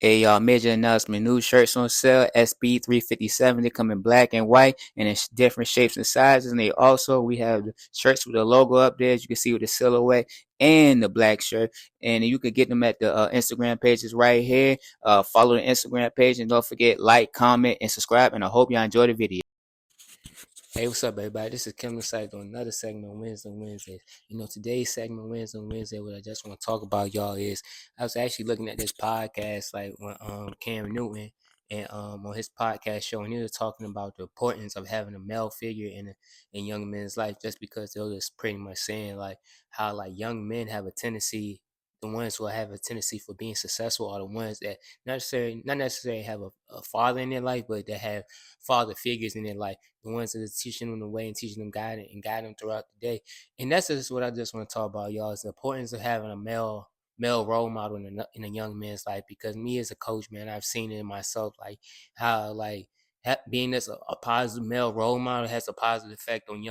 A major announcement: new shirts on sale. SB 357. They come in black and white, and in different shapes and sizes. And we have the shirts with the logo up there, as you can see with the silhouette and the black shirt. And you can get them at the Instagram pages right here. Follow the Instagram page, and don't forget like, comment, and subscribe. And I hope y'all enjoy the video. Hey, what's up, everybody? This is Kim Site on another segment, Wins on Wednesdays. Today's segment, Wins on Wednesday, what I just want to talk about, y'all, is I was actually looking at this podcast, like when Cam Newton and on his podcast show, and he was talking about the importance of having a male figure in young men's life, just because they were just pretty much saying like how like young men have a tendency. The ones who have a tendency for being successful are the ones that not necessarily have a father in their life, but that have father figures in their life, the ones that are teaching them the way and teaching them guiding and guiding them throughout the day. And that's just what I just want to talk about, y'all, is the importance of having a male role model in a young man's life. Because me as a coach, man, I've seen it in myself, like how like being as a positive male role model has a positive effect on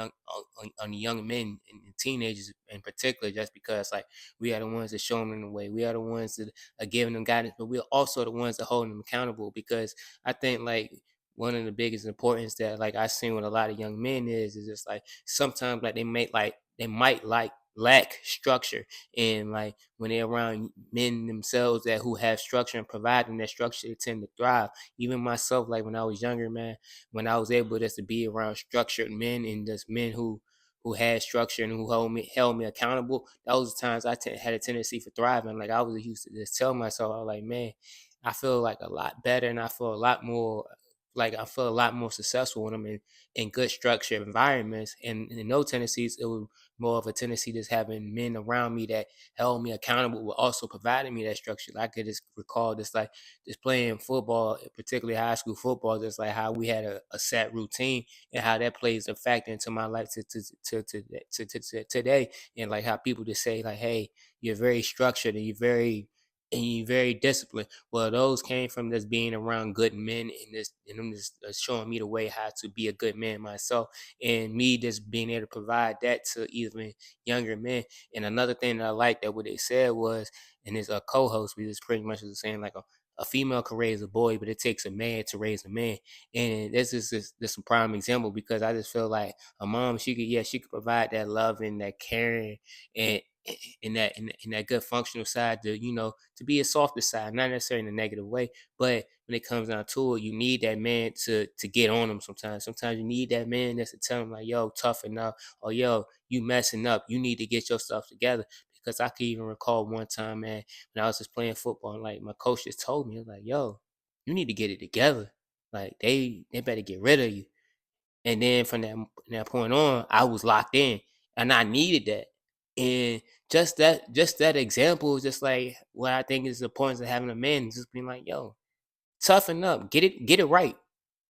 on young men and teenagers in particular, just because like we are the ones that show them the way, we are the ones that are giving them guidance, but we're also the ones that hold them accountable. Because I think like one of the biggest importance that like I seen with a lot of young men is just like sometimes like they might like lack structure, and like when they're around men themselves that who have structure and provide them that structure, they tend to thrive. Even myself, like when I was younger, man, when I was able just to be around structured men and just men who had structure and who held me accountable, those times had a tendency for thriving. Like I was used to just tell myself, I was like, man, I feel like a lot better, and I feel a lot more successful when I'm in good structured environments. And in those tendencies, it was more of a tendency just having men around me that held me accountable, but also providing me that structure. Like I could just recall just playing football, particularly high school football, just like how we had a set routine and how that plays a factor into my life to today. And like how people just say like, hey, you're very structured and you're very disciplined. Well, those came from just being around good men and them just showing me the way how to be a good man myself, and me just being able to provide that to even younger men. And another thing that I like that what they said was, and his co-host, we just pretty much was saying like a female can raise a boy, but it takes a man to raise a man. And this is just a prime example, because I just feel like a mom, she could provide that love and that caring and in that good functional side to to be a softer side, not necessarily in a negative way. But when it comes down to it, you need that man to get on them sometimes. Sometimes you need that man that's to tell them like, yo, toughen up, or yo, you messing up, you need to get your stuff together. Because I could even recall one time, man, when I was just playing football, and like my coach just told me, like, yo, you need to get it together. Like they better get rid of you. And then from that point on, I was locked in, and I needed that. And just that example is just like what I think is the importance of having a man, just being like, yo, toughen up, get it right.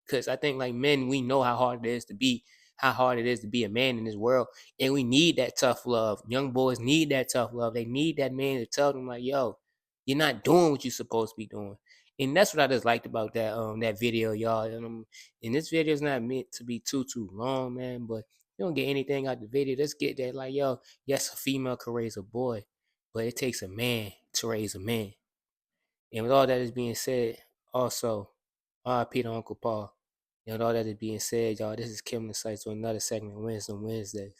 Because I think like men, we know how hard it is to be a man in this world, and we need that tough love. Young boys need that tough love. They need that man to tell them like, yo, you're not doing what you're supposed to be doing. And that's what I just liked about that video, y'all. And this video is not meant to be too long, man. But you don't get anything out the video. Let's get that like, yo, yes, a female can raise a boy, but it takes a man to raise a man. And with all that is being said, also, RIP to Uncle Paul. And with all that is being said, y'all, this is Kim the Sites on another segment, Wednesdays.